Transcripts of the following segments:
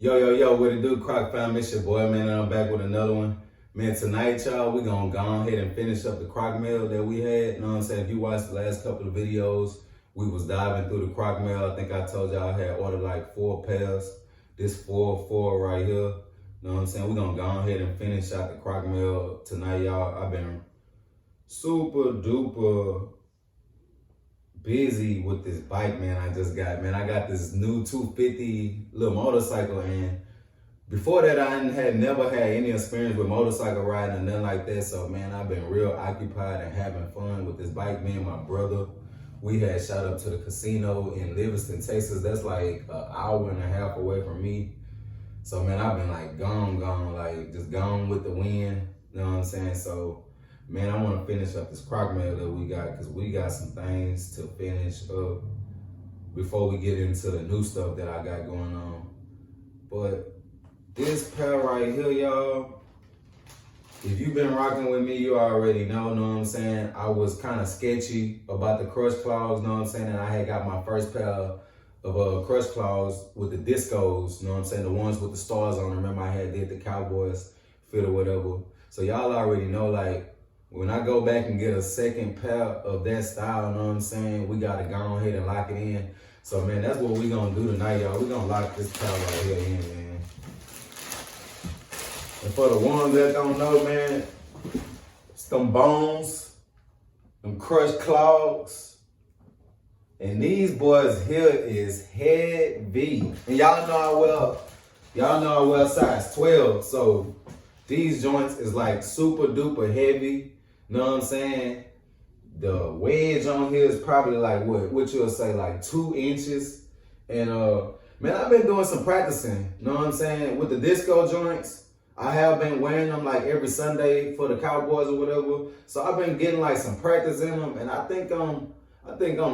Yo, what it do, Croc fam? It's your boy, man, and I'm back with another one. Man, tonight, y'all, we gonna go ahead and finish up the Croc mail that we had. You know what I'm saying? If you watched the last couple of videos, we was diving through the Croc mail. I think I told y'all I had ordered like 4 pairs. This four right here. You know what I'm saying? We're gonna go ahead and finish out the Croc mail tonight, y'all. I've been super duper busy with this bike, man. I got this new 250 little motorcycle, and before that I had never had any experience with motorcycle riding or nothing like that. So man, I've been real occupied and having fun with this bike. Me and my brother, we had shot up to the casino in Livingston, Texas. That's like an hour and a half away from me. So man, I've been like gone, like just gone with the wind. You know what I'm saying? So man, I want to finish up this Croc mail that we got, because we got some things to finish up before we get into the new stuff that I got going on. But this pair right here, y'all, if you've been rocking with me, you already know what I'm saying? I was kind of sketchy about the crush clogs, know what I'm saying? And I had got my first pair of crush clogs with the discos, know what I'm saying? The ones with the stars on them. Remember I had did the Cowboys fit or whatever. So y'all already know, like, when I go back and get a second pair of that style, you know what I'm saying, we got to go ahead and lock it in. So, man, that's what we're going to do tonight, y'all. We're going to lock this pair right here in, man. And for the ones that don't know, man, it's them bones, them crushed clogs. And these boys here is heavy. And y'all know I wear size 12. So these joints is like super duper heavy. Know what I'm saying? The wedge on here is probably like what you'll say, like 2 inches. And man, I've been doing some practicing, know what I'm saying, with the disco joints. I have been wearing them like every Sunday for the Cowboys or whatever. So I've been getting like some practice in them, and I think I'm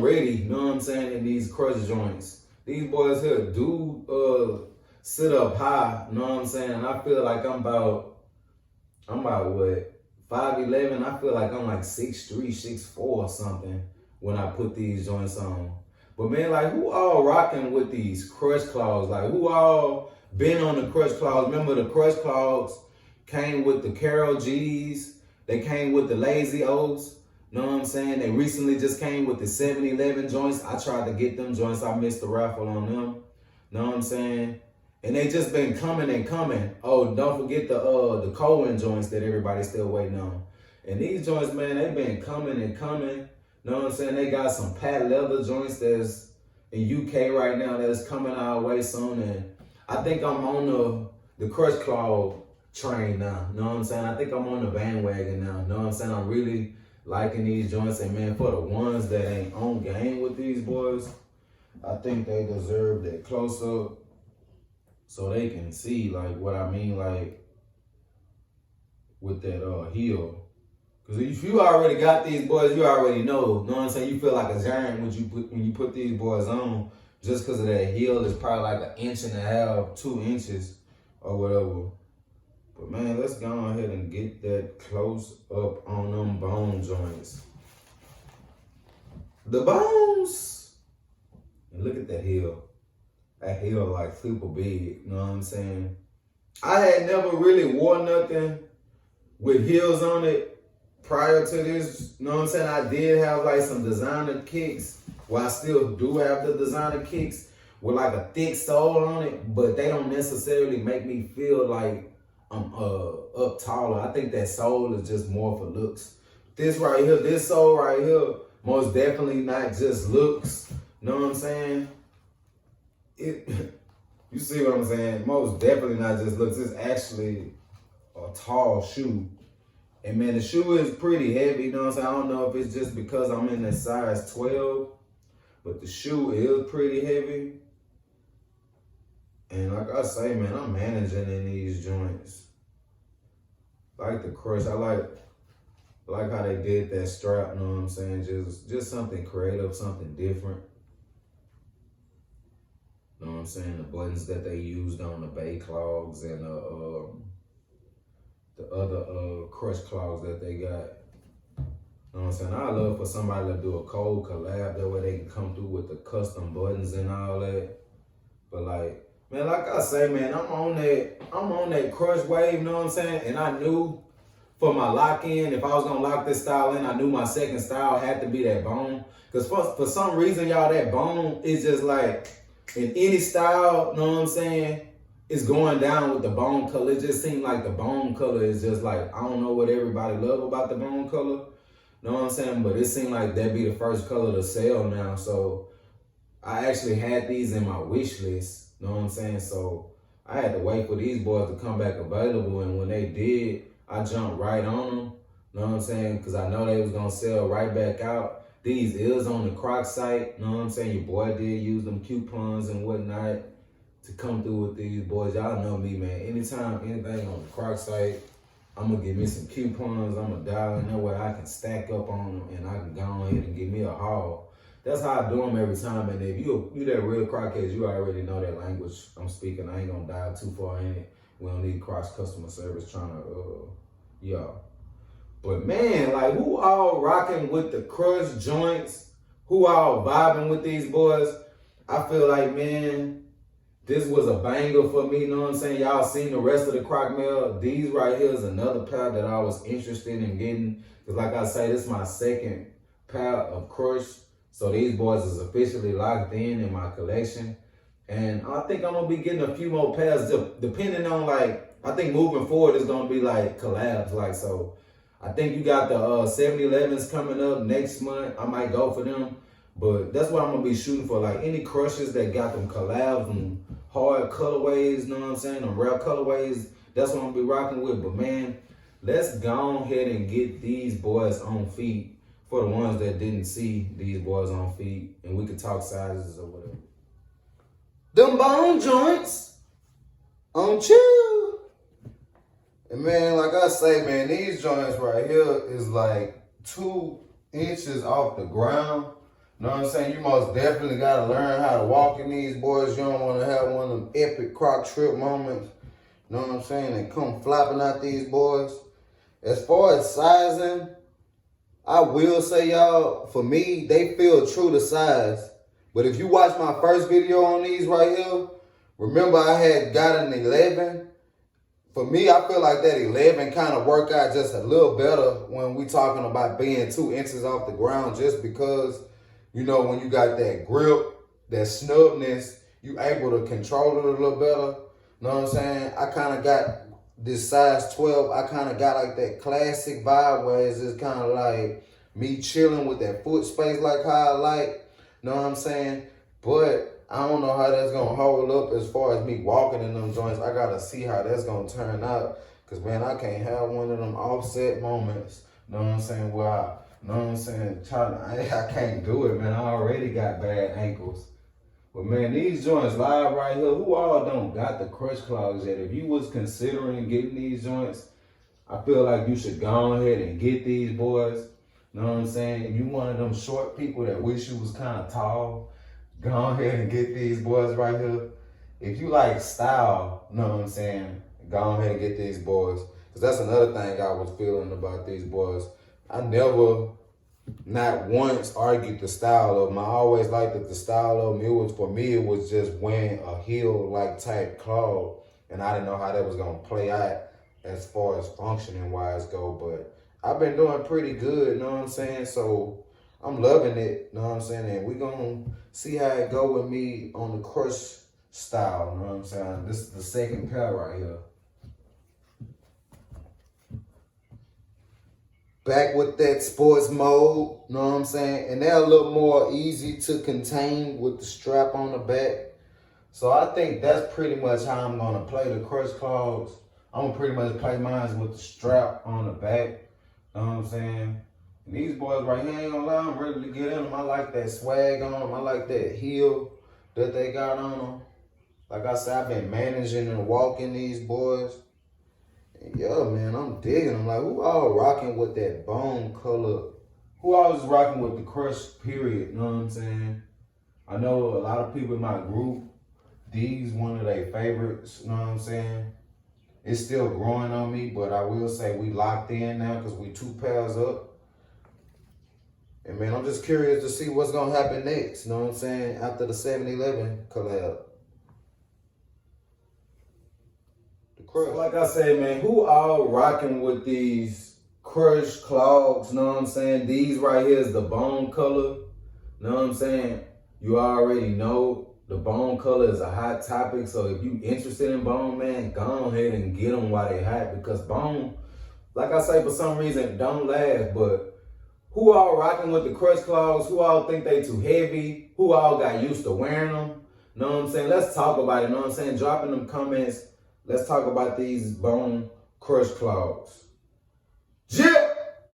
ready, you know what I'm saying, in these crush joints. These boys here do sit up high, you know what I'm saying? And I feel like I'm about what, 5'11". I feel like I'm like 6'3", 6'4" or something when I put these joints on. But man, like, who all rocking with these crush clogs? Like, who all been on the crush clogs? Remember, the crush clogs came with the Carol G's. They came with the Lazy O's. Know what I'm saying? They recently just came with the 7-Eleven joints. I tried to get them joints. I missed the raffle on them. Know what I'm saying? And they just been coming and coming. Oh, don't forget the Cohen joints that everybody's still waiting on. And these joints, man, they've been coming and coming. Know what I'm saying? They got some patent leather joints that's in UK right now that's coming our way soon. And I think I'm on the Crush Clog train now. Know what I'm saying? I think I'm on the bandwagon now. Know what I'm saying? I'm really liking these joints. And man, for the ones that ain't on game with these boys, I think they deserve that close up, so they can see like what I mean, like with that heel. Cause if you already got these boys, you already know what I'm saying? You feel like a giant when you put these boys on, just cause of that heel is probably like 1.5 inches, 2 inches or whatever. But man, let's go ahead and get that close up on them bone joints. The bones. And look at that heel. That heel like super big, you know what I'm saying? I had never really wore nothing with heels on it prior to this, you know what I'm saying? I did have like some designer kicks. Well, I still do have the designer kicks with like a thick sole on it, but they don't necessarily make me feel like I'm up taller. I think that sole is just more for looks. This right here, this sole right here, most definitely not just looks, you know what I'm saying? You see what I'm saying? Most definitely not just looks. It's actually a tall shoe. And man, the shoe is pretty heavy, you know what I'm saying? I don't know if it's just because I'm in that size 12, but the shoe is pretty heavy. And like I say, man, I'm managing in these joints. Like the crush, I like how they did that strap, you know what I'm saying? Just something creative, something different. You know what I'm saying? The buttons that they used on the Bay clogs and the other crush clogs that they got. You know what I'm saying? I love for somebody to do a cold collab. That way they can come through with the custom buttons and all that. But like, Man, like I say, man, I'm on that crush wave, you know what I'm saying? And I knew for my lock-in, if I was gonna lock this style in, I knew my second style had to be that bone. Cause for some reason, y'all, that bone is just like, in any style, you know what I'm saying, it's going down with the bone color. It just seemed like the bone color is just like, I don't know what everybody love about the bone color, you know what I'm saying? But it seemed like that'd be the first color to sell now. So I actually had these in my wish list, you know what I'm saying? So I had to wait for these boys to come back available, and when they did, I jumped right on them, you know what I'm saying? Because I know they was going to sell right back out. These is on the Crocs site, you know what I'm saying? Your boy did use them coupons and whatnot to come through with these boys. Y'all know me, man. Anytime anything on the Crocs site, I'm going to give me some coupons. I'm going to dial in that way I can stack up on them and I can go ahead and give me a haul. That's how I do them every time. And if you that real Crockheads, you already know that language I'm speaking. I ain't going to dive too far in it. We don't need Crocs customer service trying to, y'all. But man, like, who all rocking with the crush joints? Who all vibing with these boys? I feel like, man, this was a banger for me, you know what I'm saying? Y'all seen the rest of the Croc mail. These right here is another pair that I was interested in getting. Because like I say, this is my second pair of crush. So these boys is officially locked in my collection. And I think I'm going to be getting a few more pairs depending on, like, I think moving forward is going to be like collabs. Like, so I think you got the 7-Elevens coming up next month. I might go for them. But that's what I'm going to be shooting for. Like, any crushes that got them collabs and hard colorways, you know what I'm saying? Them rare colorways, that's what I'm going to be rocking with. But, man, let's go ahead and get these boys on feet for the ones that didn't see these boys on feet. And we could talk sizes or whatever. Them bone joints on chill. And man, like I say, man, these joints right here is like 2 inches off the ground. You know what I'm saying? You most definitely got to learn how to walk in these boys. You don't want to have one of them epic Croc trip moments. You know what I'm saying? And come flopping out these boys. As far as sizing, I will say, y'all, for me, they feel true to size. But if you watch my first video on these right here, remember I had got an 11. For me, I feel like that 11 kind of work out just a little better when we talking about being 2 inches off the ground, just because, you know, when you got that grip, that snubness, you able to control it a little better. You know what I'm saying? I kind of got this size 12. I kind of got like that classic vibe where it's just kind of like me chilling with that foot space like how I like. You know what I'm saying? But I don't know how that's going to hold up as far as me walking in them joints. I got to see how that's going to turn out. Because, man, I can't have one of them offset moments. You know what I'm saying? Where I, you know what I'm saying? I can't do it, man. I already got bad ankles. But, man, these joints live right here. Who all don't got the crush clogs yet? If you was considering getting these joints, I feel like you should go ahead and get these boys. You know what I'm saying? If you one of them short people that wish you was kind of tall, go ahead and get these boys right here. If you like style, you know what I'm saying? Go ahead and get these boys. Because that's another thing I was feeling about these boys. I never, not once, argued the style of them. I always liked the style of them. It was, for me, it was just wearing a heel-like type clog. And I didn't know how that was going to play out as far as functioning-wise go. But I've been doing pretty good, you know what I'm saying? So I'm loving it, you know what I'm saying? And we're going to see how it go with me on the crush style, you know what I'm saying? This is the second pair right here. Back with that sports mode, you know what I'm saying? And they're a little more easy to contain with the strap on the back. So I think that's pretty much how I'm going to play the crush clogs. I'm going to pretty much play mine with the strap on the back. You know what I'm saying? And these boys right here, ain't gonna lie, I'm ready to get in them. I like that swag on them. I like that heel that they got on them. Like I said, I've been managing and walking these boys. And yeah, man, I'm digging them. Like, who all rocking with that bone color? Who all is rocking with the crush period? You know what I'm saying? I know a lot of people in my group, these one of their favorites. You know what I'm saying? It's still growing on me, but I will say we locked in now because we 2 pairs up. And, man, I'm just curious to see what's going to happen next, you know what I'm saying, after the 7-Eleven collab. So like I say, man, who all rocking with these crushed clogs? Know what I'm saying? These right here is the bone color. Know what I'm saying? You already know the bone color is a hot topic. So if you interested in bone, man, go ahead and get them while they hot, because bone, like I say, for some reason, don't last. But who all rocking with the crushed clogs? Who all think they too heavy? Who all got used to wearing them? Know what I'm saying? Let's talk about it. Know what I'm saying? Drop in them comments. Let's talk about these bone crushed clogs. Yeah.